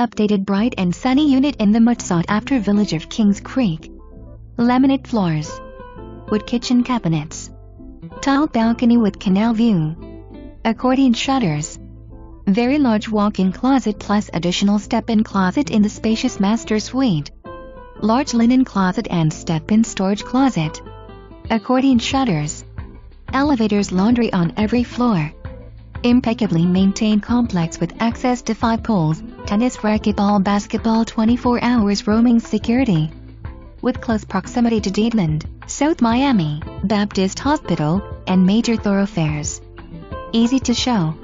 Updated bright and sunny unit in the much sought-after village of Kings Creek. Laminate floors. Wood kitchen cabinets. Tiled balcony with canal view. Accordion shutters. Very large walk-in closet plus additional step-in closet in the spacious master suite. Large linen closet and step-in storage closet. Accordion shutters. Elevators, laundry on every floor. Impeccably maintained complex with access to 5 pools, tennis, racquetball, basketball, 24 hours roaming security. With close proximity to Dadeland, South Miami, Baptist Hospital, and major thoroughfares. Easy to show.